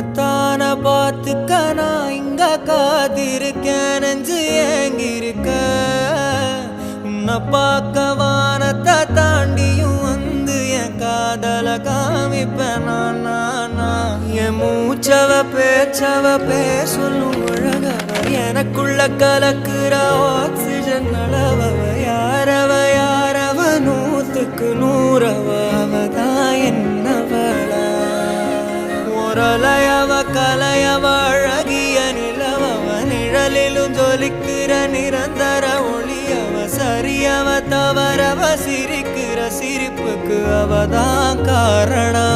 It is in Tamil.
உன்னத்தான பார்த்துக்க நான் இங்க காத்திருக்கேன் நெஞ்சு ஏங்கிருக்க உன்னை பார்க்க வானத்தை தாண்டியும் வந்து என் காதல காமிப்பேன் நான் என் மூச்சவ பேச்சவ பேசலும் அழகவ எனக்குள்ள கலக்குற ஆக்சிஜன் அளவவ யாரவ நூத்துக்கு நூறவ அவதான் என்னவள முரலையவ கலையவ அழகிய நிலவவ நிழலிலும் ஜொலிக்கிற நிரந்தர ஒளியவ சரியவ தவறவ சிரிக்கிற சிரிப்புக்கு அவதான் காரணம்